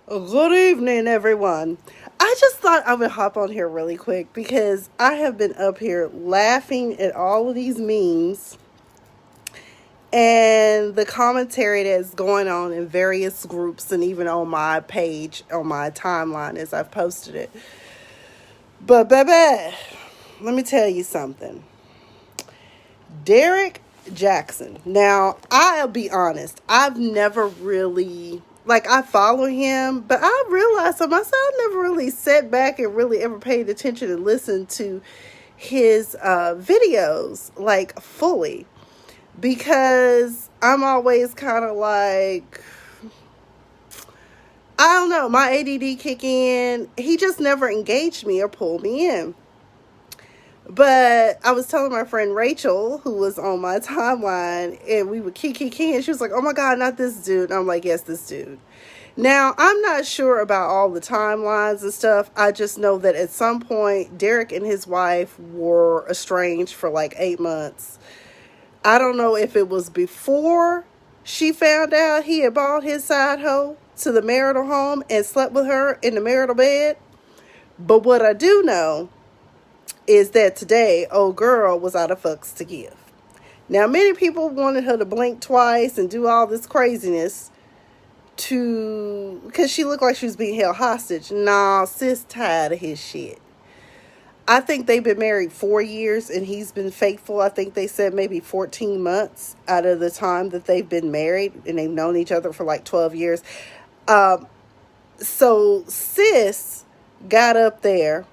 Good evening, everyone. I just thought I would hop on here really quick because I have been up here laughing at all of these memes and the commentary that's going on in various groups and even on my page, on my timeline as I've posted it. But, baby, let me tell you something. Derek Jackson. Now, I'll be honest, I've never really I follow him, but I realized to myself I never really sat back and really ever paid attention and listened to his videos fully because I'm always kind of I don't know, my ADD kick in. He just never engaged me or pulled me in. But I was telling my friend Rachel, who was on my timeline, and we would kiki, and she was like, "Oh my God, not this dude." And I'm like, "Yes, this dude." Now, I'm not sure about all the timelines and stuff. I just know that at some point, Derek and his wife were estranged for like 8 months. I don't know if it was before she found out he had brought his side hoe to the marital home and slept with her in the marital bed. But what I do know is that today, old girl was out of fucks to give. Now, many people wanted her to blink twice and do all this craziness because she looked like she was being held hostage. Nah, sis tired of his shit. I think they've been married 4 years and he's been faithful. I think they said maybe 14 months out of the time that they've been married, and they've known each other for like 12 years. So sis got up there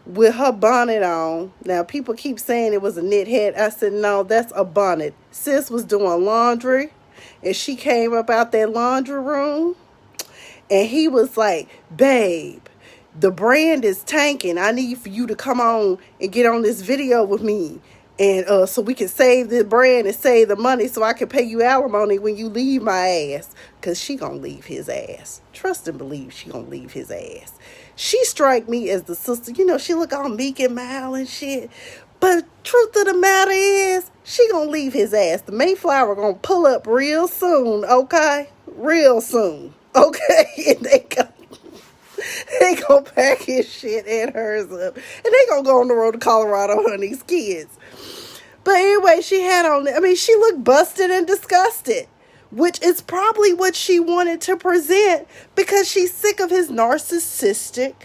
with her bonnet on. Now, people keep saying it was a knit head. I said, no, that's a bonnet. Sis was doing laundry, and she came up out that laundry room, and he was like, "Babe, the brand is tanking. I need for you to come on and get on this video with me. And so we can save the brand and save the money so I can pay you alimony when you leave my ass." Because she gonna leave his ass. Trust and believe she gonna leave his ass. She strike me as the sister. You know, she look all meek and mild and shit. But truth of the matter is, she gonna leave his ass. The Mayflower gonna pull up real soon, okay? Real soon, okay? And they gonna pack his shit and hers up. And they gonna go on the road to Colorado on these kids. But anyway, she looked busted and disgusted, which is probably what she wanted to present because she's sick of his narcissistic,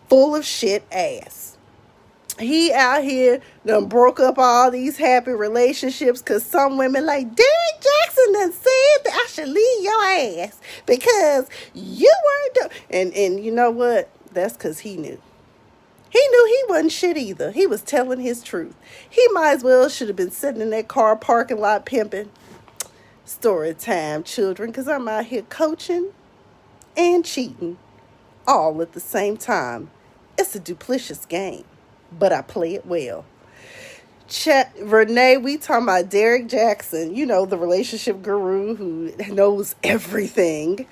full of shit ass. He out here done broke up all these happy relationships because some women like Derek Jackson done said that I should leave your ass because you weren't and you know what? That's because he knew. He knew he wasn't shit either. He was telling his truth. He might as well should have been sitting in that car parking lot pimping. Story time, children, because I'm out here coaching and cheating all at the same time. It's a duplicitous game, but I play it well. Renee, we talking about Derek Jackson, you know, the relationship guru who knows everything.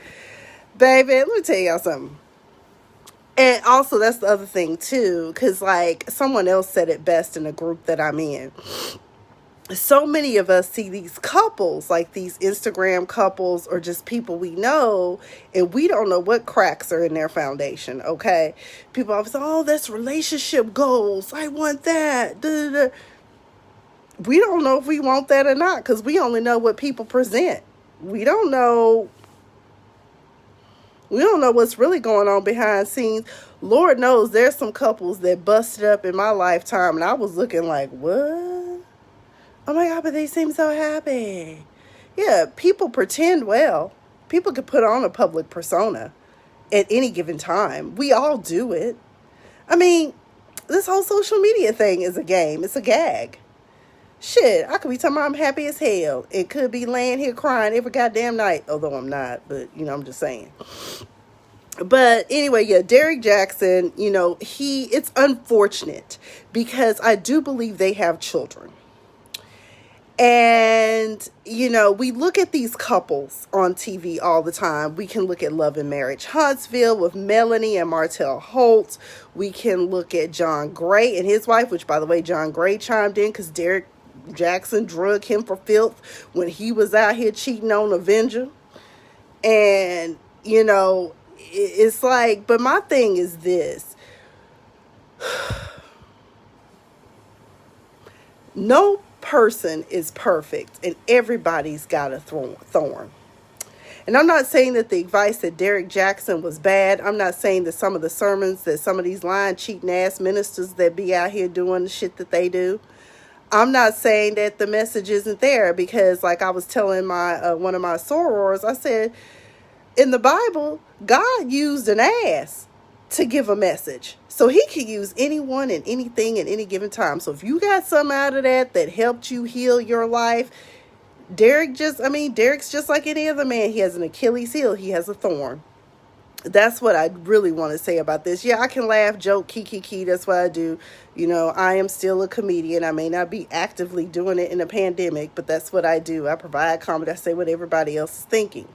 Baby, let me tell y'all something. And also, that's the other thing, too, because, someone else said it best in a group that I'm in. So many of us see these couples, like these Instagram couples or just people we know, and we don't know what cracks are in their foundation, okay? People always say, "Oh, that's relationship goals. I want that." Da, da, da. We don't know if we want that or not because we only know what people present. We don't know what's really going on behind scenes. Lord knows there's some couples that busted up in my lifetime, and I was looking like, what? Oh my God, but they seem so happy. Yeah, people pretend well. People can put on a public persona at any given time. We all do it. I mean, this whole social media thing is a game. It's a gag. Shit, I could be talking about I'm happy as hell. It could be laying here crying every goddamn night. Although I'm not, but, I'm just saying. But anyway, yeah, Derek Jackson, it's unfortunate because I do believe they have children. And, we look at these couples on TV all the time. We can look at Love and Marriage Huntsville with Melanie and Martell Holt. We can look at John Gray and his wife, which, by the way, John Gray chimed in because Derek Jackson drug him for filth when he was out here cheating on Avenger. And, it's like, but my thing is this. No person is perfect, and everybody's got a thorn. And I'm not saying that the advice that Derek Jackson was bad. I'm not saying that some of the sermons that some of these lying, cheating ass ministers that be out here doing the shit that they do. I'm not saying that the message isn't there, because like I was telling my one of my sorors, I said, in the Bible, God used an ass to give a message. So he can use anyone and anything at any given time. So if you got something out of that helped you heal your life, Derek's just like any other man. He has an Achilles heel. He has a thorn. That's what I really want to say about this. Yeah, I can laugh, joke, kiki. That's what I do. I am still a comedian. I may not be actively doing it in a pandemic, but that's what I do. I provide comedy. I say what everybody else is thinking.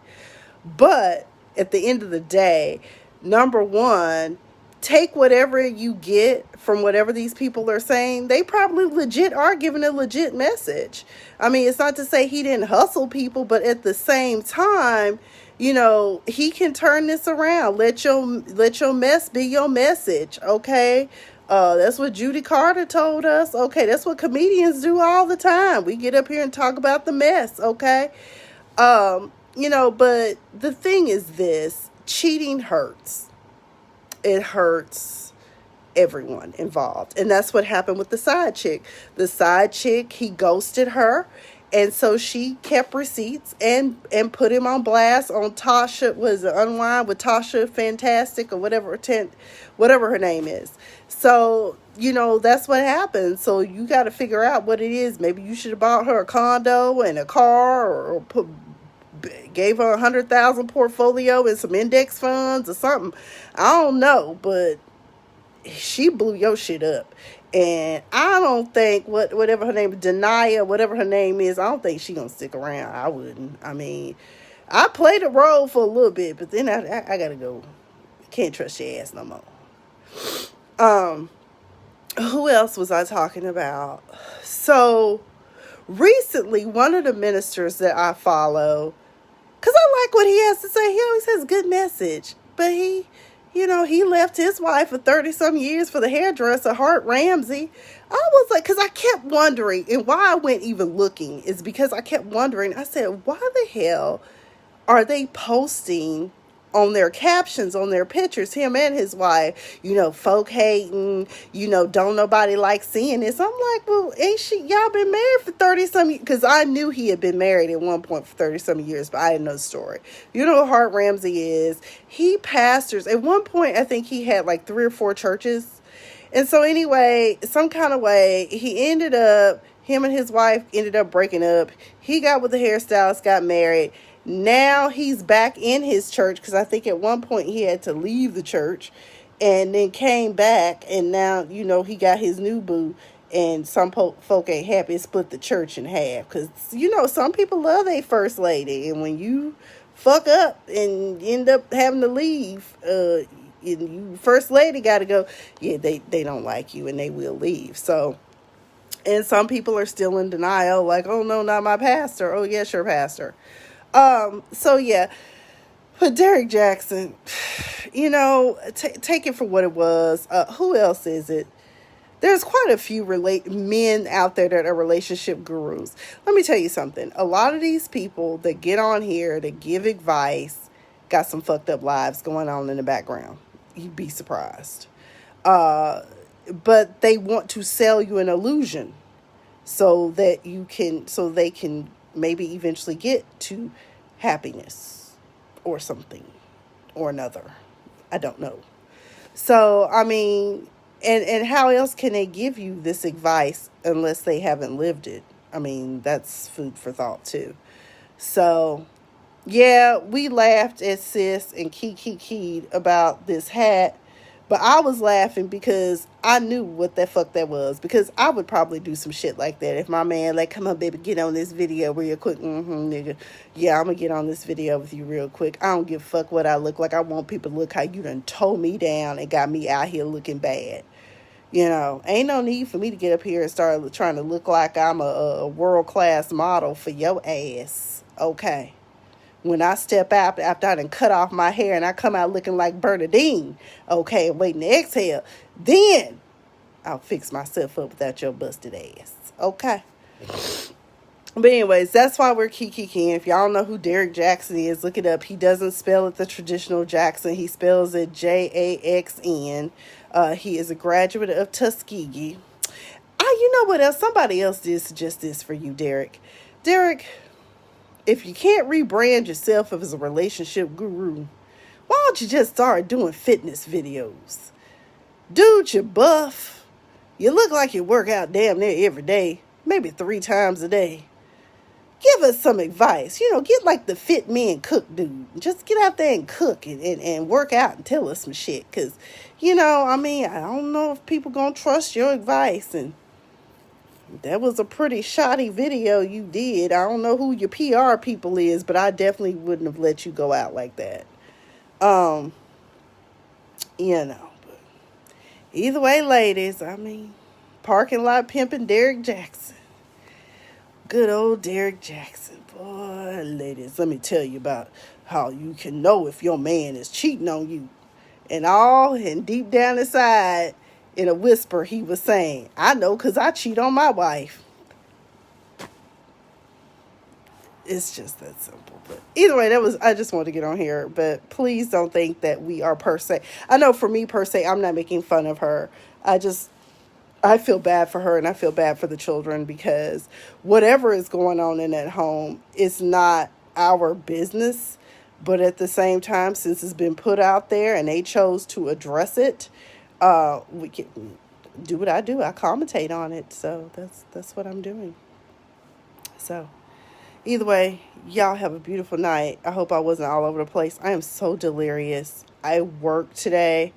But at the end of the day, number one, take whatever you get from whatever these people are saying. They probably legit are giving a legit message. I mean, it's not to say he didn't hustle people, but at the same time, he can turn this around. Let your mess be your message, okay? That's what Judy Carter told us. Okay, that's what comedians do all the time. We get up here and talk about the mess, okay? But the thing is this, cheating hurts. It hurts everyone involved. And that's what happened with the side chick. The side chick, he ghosted her. And so she kept receipts and put him on blast on Tasha, was it Unwind with Tasha Fantastic or whatever her name is. So, that's what happened. So you got to figure out what it is. Maybe you should have bought her a condo and a car, or gave her 100,000 portfolio and some index funds or something. I don't know, but she blew your shit up. And I don't think whatever her name is, Denia, whatever her name is, I don't think she gonna stick around. I wouldn't. I mean, I played a role for a little bit, but then I gotta go. Can't trust your ass no more. Who else was I talking about? So recently, one of the ministers that I follow, because I like what he has to say. He always has a good message. But he left his wife for 30-some years for the hairdresser, Hart Ramsey. I was like, because I kept wondering, and why I went even looking is because I kept wondering. I said, why the hell are they posting on their captions, on their pictures, him and his wife, folk hating, don't nobody like seeing this. I'm like, well, y'all been married for 30-some years? Because I knew he had been married at one point for 30-some years, but I didn't know the story. You know who Hart Ramsey is? He pastors. At one point, I think he had like 3 or 4 churches. And so anyway, some kind of way, him and his wife ended up breaking up. He got with the hairstylist, got married. Now he's back in his church, because I think at one point he had to leave the church and then came back, and now, he got his new boo, and some folk ain't happy. It split the church in half, because, some people love their first lady, and when you fuck up and end up having to leave, you first lady got to go, yeah, they don't like you, and they will leave. So, and some people are still in denial, like, oh no, not my pastor. Oh yes, your pastor. So yeah, but Derek Jackson, take it for what it was. Who else is it? There's quite a few men out there that are relationship gurus. Let me tell you something. A lot of these people that get on here to give advice got some fucked up lives going on in the background. You'd be surprised. But they want to sell you an illusion so they can maybe eventually get to happiness or something or another. I don't know. So, I mean, and how else can they give you this advice unless they haven't lived it? I mean, that's food for thought too. So, yeah, we laughed at sis and keyed about this hat. But I was laughing because I knew what the fuck that was. Because I would probably do some shit like that. If my man, like, come on, baby, get on this video real quick. Nigga. Yeah, I'm going to get on this video with you real quick. I don't give a fuck what I look like. I want people to look how you done tore me down and got me out here looking bad. Ain't no need for me to get up here and start trying to look like I'm a world-class model for your ass. Okay. when I step out after I done cut off my hair and I come out looking like Bernadine, okay, waiting to exhale, then I'll fix myself up without your busted ass, okay? But anyways, that's why we're kikiing. If y'all know who Derek Jackson is, look it up. He doesn't spell it the traditional Jackson. He spells it Jaxn. He is a graduate of Tuskegee. You know what else? Somebody else did suggest this for you, Derek. Derek, if you can't rebrand yourself as a relationship guru, why don't you just start doing fitness videos? Dude, you're buff. You look like you work out damn near every day, maybe 3 times a day. Give us some advice. Get like the fit men cook dude. Just get out there and cook and work out and tell us some shit. Because, I don't know if people going to trust your advice. And that was a pretty shoddy video you did. I don't know who your PR people is, but I definitely wouldn't have let you go out like that. But either way, ladies, parking lot pimping Derek Jackson. Good old Derek Jackson. Boy, ladies, let me tell you about how you can know if your man is cheating on you. And deep down inside, in a whisper, he was saying, I know because I cheat on my wife. It's just that simple. But either way, I just wanted to get on here. But please don't think that we are per se. I know for me per se, I'm not making fun of her. I feel bad for her and I feel bad for the children, because whatever is going on in that home is not our business. But at the same time, since it's been put out there and they chose to address it, we can do what I do. I commentate on it. So that's what I'm doing. So either way, y'all have a beautiful night. I hope I wasn't all over the place. I am so delirious. I worked today.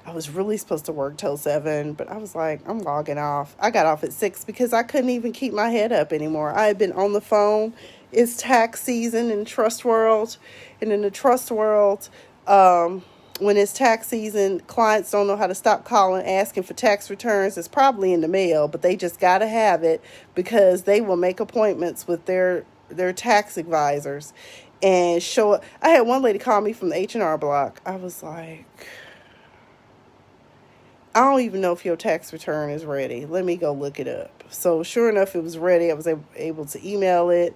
I was really supposed to work till 7, but I was like, I'm logging off. I got off at 6 because I couldn't even keep my head up anymore. I had been on the phone. It's tax season in trust world. And in the trust world, when it's tax season, clients don't know how to stop calling, asking for tax returns. It's probably in the mail, but they just got to have it because they will make appointments with their tax advisors and show up. I had one lady call me from the H&R Block. I was like, I don't even know if your tax return is ready. Let me go look it up. So sure enough, it was ready. I was able to email it.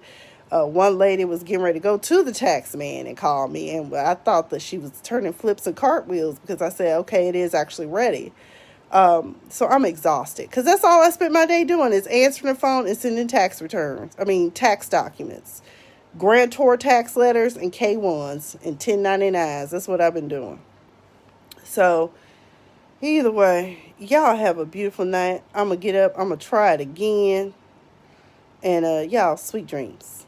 One lady was getting ready to go to the tax man and call me. And I thought that she was turning flips and cartwheels because I said, okay, it is actually ready. So I'm exhausted because that's all I spent my day doing is answering the phone and sending tax returns. Tax documents, grantor tax letters and K-1s and 1099s. That's what I've been doing. So either way, y'all have a beautiful night. I'm going to get up. I'm going to try it again. And y'all, sweet dreams.